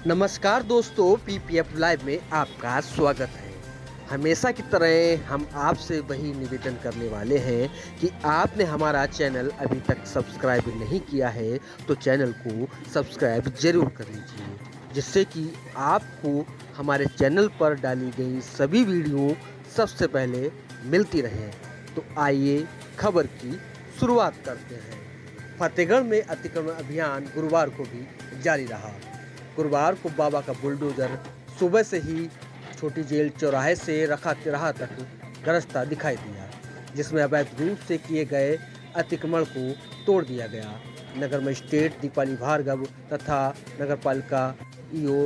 नमस्कार दोस्तों, PPF live में आपका स्वागत है। हमेशा की तरह हम आपसे वही निवेदन करने वाले हैं कि आपने हमारा चैनल अभी तक सब्सक्राइब नहीं किया है तो चैनल को सब्सक्राइब ज़रूर कर लीजिए, जिससे कि आपको हमारे चैनल पर डाली गई सभी वीडियो सबसे पहले मिलती रहें। तो आइए खबर की शुरुआत करते हैं। फतेहगढ़ में अतिक्रमण अभियान गुरुवार को भी जारी रहा। गुरुवार को बाबा का बुलडोजर सुबह से ही छोटी जेल चौराहे से रखा तिराहा तक गरजता दिखाई दिया, जिसमें अवैध रूप से किए गए अतिक्रमण को तोड़ दिया गया। नगर मजिस्ट्रेट दीपाली भार्गव तथा नगरपालिका ईओ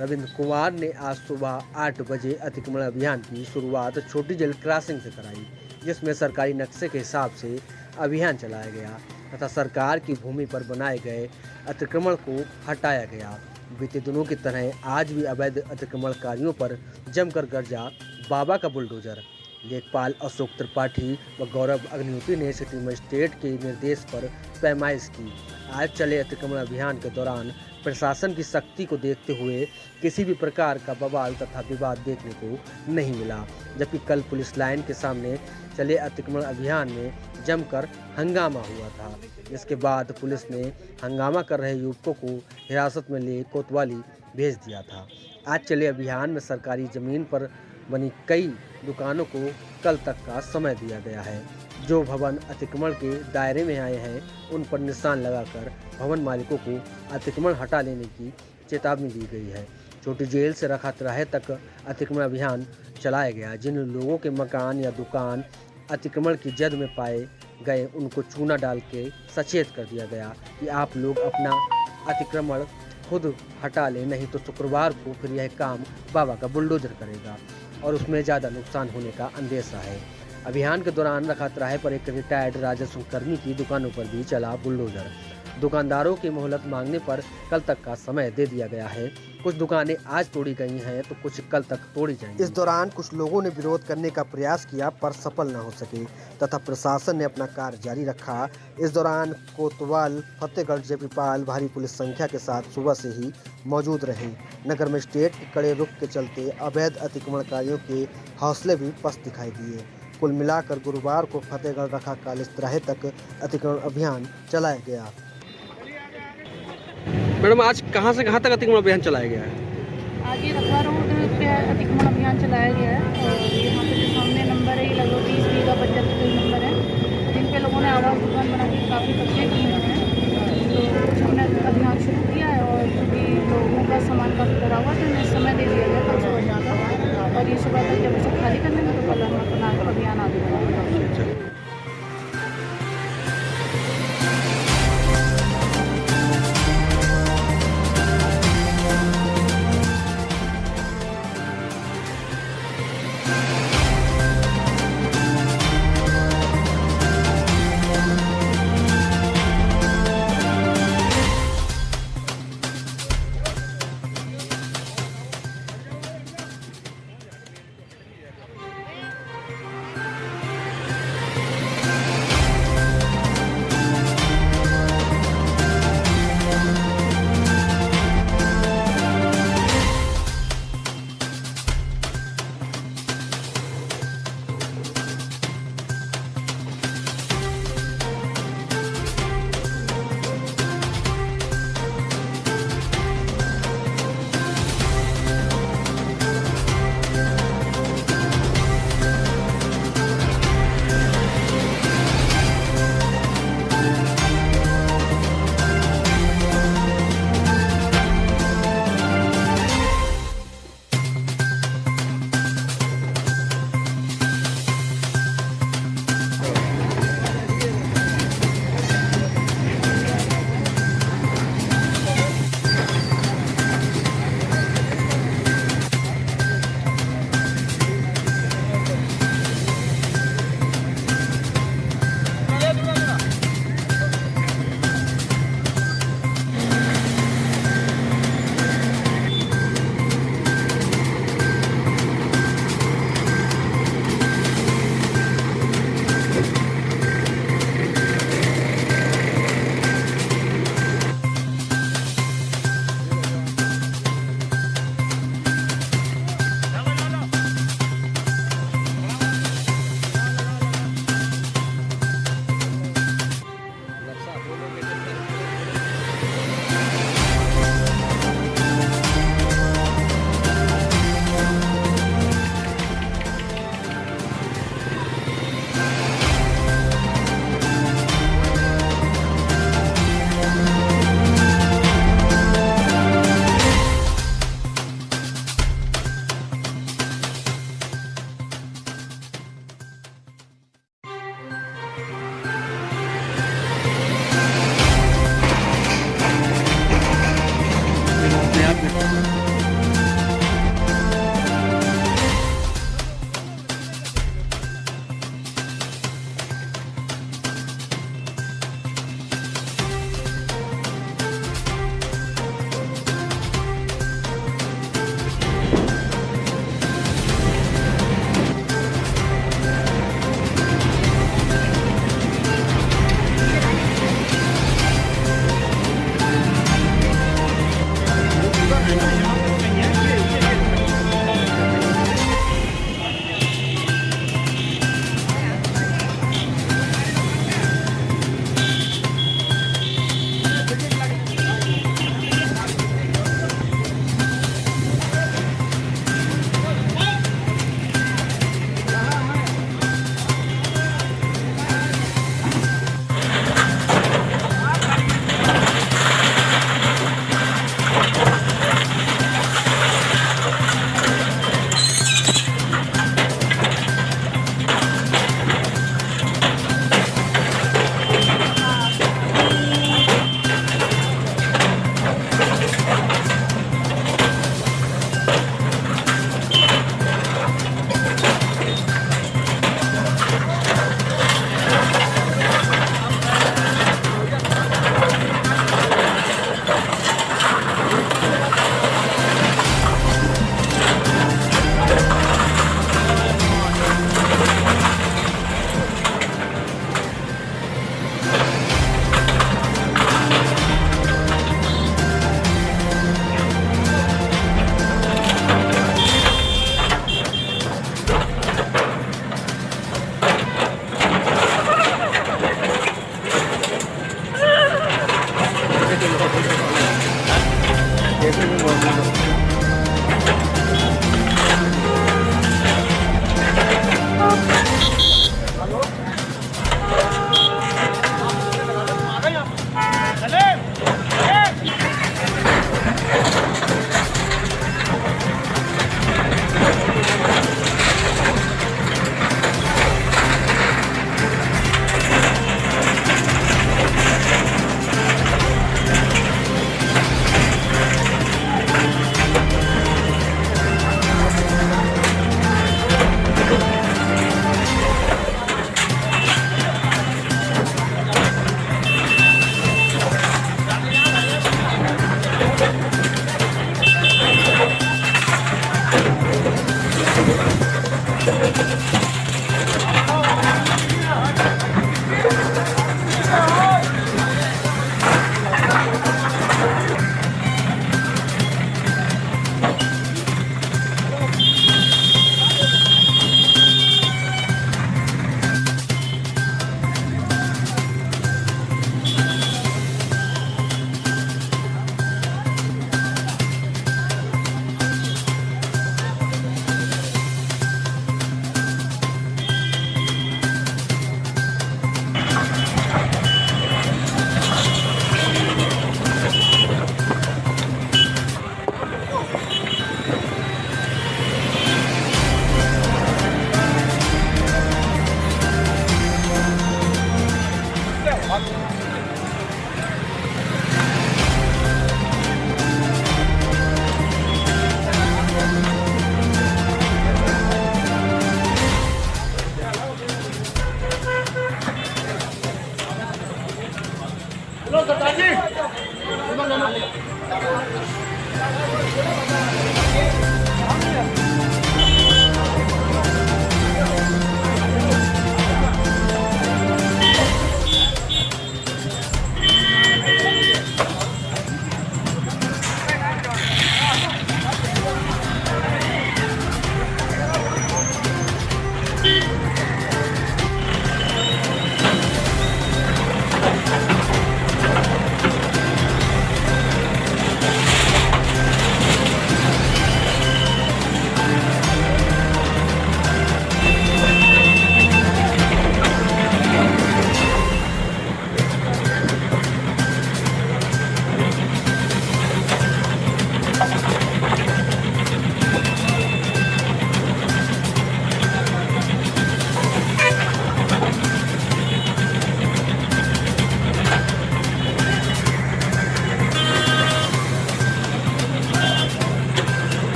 रविंद्र कुमार ने आज सुबह 8 बजे अतिक्रमण अभियान की शुरुआत छोटी जेल क्रॉसिंग से कराई, जिसमें सरकारी नक्शे के हिसाब से अभियान चलाया गया तथा सरकार की भूमि पर बनाए गए अतिक्रमण को हटाया गया। बीते दिनों की तरह आज भी अवैध अतिक्रमणकारियों पर जमकर गरजा बाबा का बुलडोजर। लेखपाल अशोक त्रिपाठी व गौरव अग्निहोत्री ने सिटी मजिस्ट्रेट के निर्देश पर पैमाइश की। आज चले अतिक्रमण अभियान के दौरान प्रशासन की सख्ती को देखते हुए किसी भी प्रकार का बवाल तथा विवाद देखने को नहीं मिला, जबकि कल पुलिस लाइन के सामने चले अतिक्रमण अभियान में जमकर हंगामा हुआ था, जिसके बाद पुलिस ने हंगामा कर रहे युवकों को हिरासत में ले कोतवाली भेज दिया था। आज चले अभियान में सरकारी जमीन पर बनी कई दुकानों को कल तक का समय दिया गया है। जो भवन अतिक्रमण के दायरे में आए हैं उन पर निशान लगाकर भवन मालिकों को अतिक्रमण हटा लेने की चेतावनी दी गई है। छोटी जेल से रखा तिराहे तक अतिक्रमण अभियान चलाया गया। जिन लोगों के मकान या दुकान अतिक्रमण की जद में पाए गए उनको चूना डाल के सचेत कर दिया गया कि आप लोग अपना अतिक्रमण खुद हटा लें, नहीं तो शुक्रवार को फिर यह काम बाबा का बुलडोजर करेगा और उसमें ज़्यादा नुकसान होने का अंदेशा है। अभियान के दौरान रखा तिराहे पर एक रिटायर्ड राजस्व कर्मी की दुकानों पर भी चला बुलडोजर। दुकानदारों की मोहलत मांगने पर कल तक का समय दे दिया गया है। कुछ दुकानें आज तोड़ी गई हैं तो कुछ कल तक तोड़ी जाएंगी। इस दौरान कुछ लोगों ने विरोध करने का प्रयास किया पर सफल न हो सके तथा प्रशासन ने अपना कार्य जारी रखा। इस दौरान कोतवाल फतेहगढ़ जेपीपाल भारी पुलिस संख्या के साथ सुबह से ही मौजूद रहे। नगर मजिस्ट्रेट के कड़े रुख के चलते अवैध अतिक्रमणकारियों के हौसले भी पस्त दिखाई दिए। कुल मिलाकर गुरुवार को फतेहगढ़ रखा कॉलेज तिराहे तक अतिक्रमण अभियान चलाया गया। मैडम, आज कहाँ से कहाँ तक अतिक्रमण अभियान चलाया गया है? आज ये रखवा रोड पे अतिक्रमण अभियान चलाया गया है और यहाँ पे जो सामने नंबर है ये लगभग 20 बीघा बचत कोई नंबर है, जिन पे लोगों ने आवास दुकान बना के काफ़ी कब्जे किए हैं। तो कुछ हमने अभियान शुरू किया है और क्योंकि लोगों का सामान काफ़ी भरा हुआ था, तो समय दे दिया गया कल सुबह जाकर और ये सुबह तक जब उसे खाली करने में तो कल हम अपना अभियान आगे बढ़ाएंगे।